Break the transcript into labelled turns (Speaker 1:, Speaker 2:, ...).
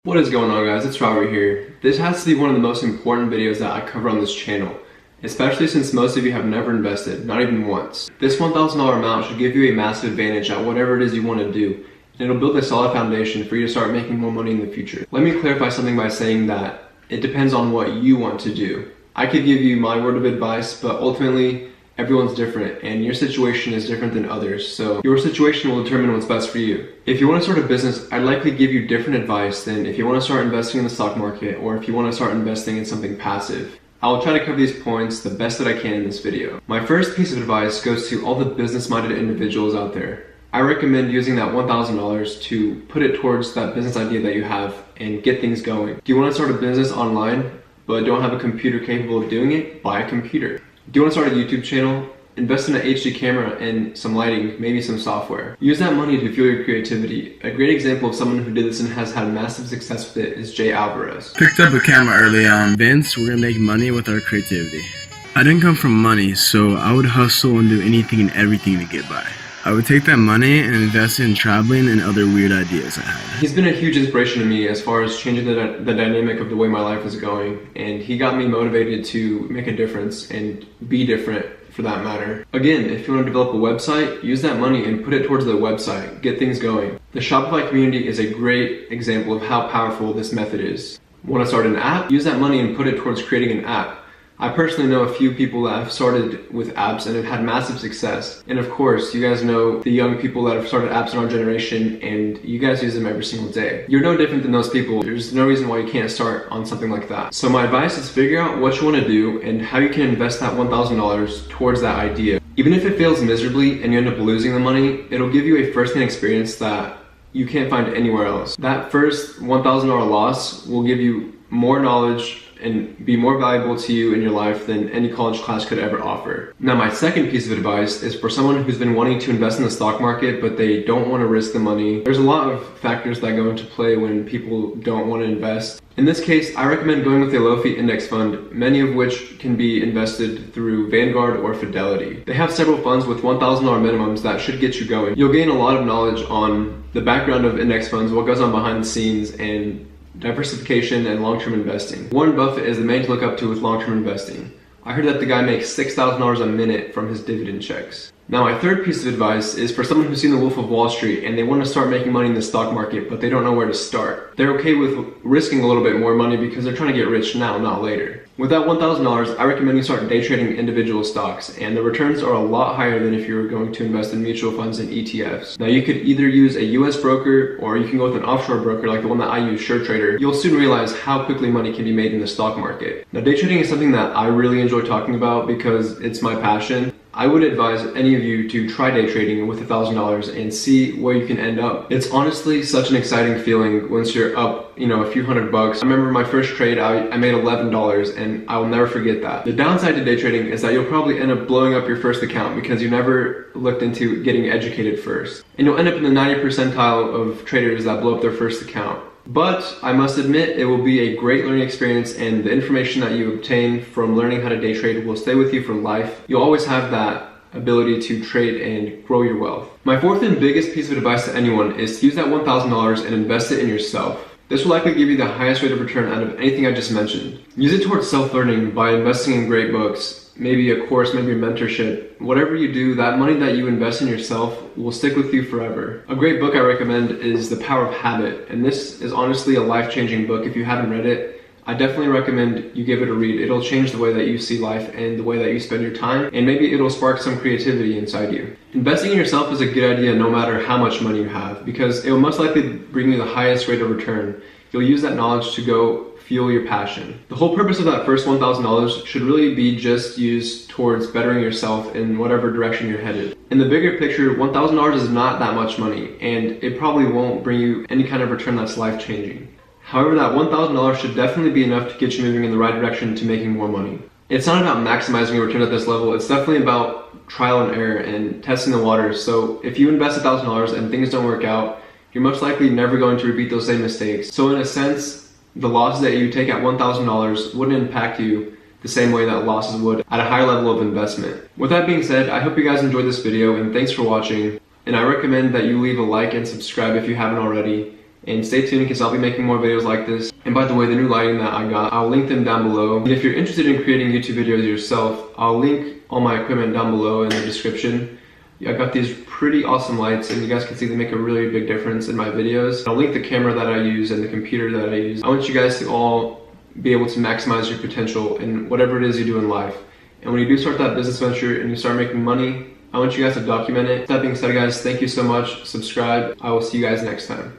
Speaker 1: What is going on, guys? It's Robert here. This has to be one of the most important videos that I cover on this channel, especially since most of you have never invested, not even once. This $1,000 amount should give you a massive advantage at whatever it is you want to do, and it'll build a solid foundation for you to start making more money in the future. Let me clarify something by saying that it depends on what you want to do. I could give you my word of advice, but ultimately, everyone's different and your situation is different than others, so your situation will determine what's best for you. If you want to start a business, I'd likely give you different advice than if you want to start investing in the stock market or if you want to start investing in something passive. I will try to cover these points the best that I can in this video. My first piece of advice goes to all the business-minded individuals out there. I recommend using that $1,000 to put it towards that business idea that you have and get things going. Do you want to start a business online but don't have a computer capable of doing it? Buy a computer. Do you want to start a YouTube channel? Invest in an HD camera and some lighting, maybe some software. Use that money to fuel your creativity. A great example of someone who did this and has had massive success with it is Jay Alvarez.
Speaker 2: Picked up a camera early on. Vince, we're gonna make money with our creativity. I didn't come from money, so I would hustle and do anything and everything to get by. I would take that money and invest it in traveling and other weird ideas I had.
Speaker 1: He's been a huge inspiration to me as far as changing the dynamic of the way my life is going, and he got me motivated to make a difference and be different for that matter. Again, if you want to develop a website, use that money and put it towards the website. Get things going. The Shopify community is a great example of how powerful this method is. Want to start an app? Use that money and put it towards creating an app. I personally know a few people that have started with apps and have had massive success. And of course, you guys know the young people that have started apps in our generation and you guys use them every single day. You're no different than those people. There's no reason why you can't start on something like that. So my advice is figure out what you want to do and how you can invest that $1,000 towards that idea. Even if it fails miserably and you end up losing the money, it'll give you a first-hand experience that you can't find anywhere else. That first $1,000 loss will give you more knowledge and be more valuable to you in your life than any college class could ever offer. Now, my second piece of advice is for someone who's been wanting to invest in the stock market, but they don't want to risk the money. There's a lot of factors that go into play when people don't want to invest. In this case, I recommend going with a low-fee index fund, many of which can be invested through Vanguard or Fidelity. They have several funds with $1,000 minimums that should get you going. You'll gain a lot of knowledge on the background of index funds, what goes on behind the scenes, and diversification and long-term investing. Warren Buffett is the man to look up to with long-term investing. I heard that the guy makes $6,000 a minute from his dividend checks. Now, my third piece of advice is for someone who's seen The Wolf of Wall Street and they want to start making money in the stock market, but they don't know where to start. They're okay with risking a little bit more money because they're trying to get rich now, not later. With that $1,000, I recommend you start day trading individual stocks, and the returns are a lot higher than if you were going to invest in mutual funds and ETFs. Now, you could either use a US broker or you can go with an offshore broker like the one that I use, SureTrader. You'll soon realize how quickly money can be made in the stock market. Now, day trading is something that I really enjoy talking about because it's my passion. I would advise any of you to try day trading with $1,000 and see where you can end up. It's honestly such an exciting feeling once you're up, a few $100. I remember my first trade, I made $11 and I will never forget that. The downside to day trading is that you'll probably end up blowing up your first account because you never looked into getting educated first. And you'll end up in the 90th percentile of traders that blow up their first account. But I must admit, it will be a great learning experience, and the information that you obtain from learning how to day trade will stay with you for life. You'll always have that ability to trade and grow your wealth. My fourth and biggest piece of advice to anyone is to use that $1,000 and invest it in yourself. This will likely give you the highest rate of return out of anything I just mentioned. Use it towards self-learning by investing in great books, maybe a course, maybe a mentorship. Whatever you do, that money that you invest in yourself will stick with you forever. A great book I recommend is The Power of Habit, and this is honestly a life-changing book. If you haven't read it, I definitely recommend you give it a read. It'll change the way that you see life and the way that you spend your time, and maybe it'll spark some creativity inside you. Investing in yourself is a good idea no matter how much money you have, because it will most likely bring you the highest rate of return. You'll use that knowledge to go fuel your passion. The whole purpose of that first $1,000 should really be just used towards bettering yourself in whatever direction you're headed. In the bigger picture, $1,000 is not that much money, and it probably won't bring you any kind of return that's life-changing. However, that $1,000 should definitely be enough to get you moving in the right direction to making more money. It's not about maximizing your return at this level, it's definitely about trial and error and testing the waters. So if you invest $1,000 and things don't work out, you're most likely never going to repeat those same mistakes. So in a sense, the losses that you take at $1,000 wouldn't impact you the same way that losses would at a higher level of investment. With that being said, I hope you guys enjoyed this video and thanks for watching. And I recommend that you leave a like and subscribe if you haven't already. And stay tuned because I'll be making more videos like this. And by the way, the new lighting that I got, I'll link them down below. And if you're interested in creating YouTube videos yourself, I'll link all my equipment down below in the description. I got these pretty awesome lights, and you guys can see they make a really big difference in my videos. I'll link the camera that I use and the computer that I use. I want you guys to all be able to maximize your potential in whatever it is you do in life. And when you do start that business venture and you start making money, I want you guys to document it. That being said, guys, thank you so much. Subscribe. I will see you guys next time.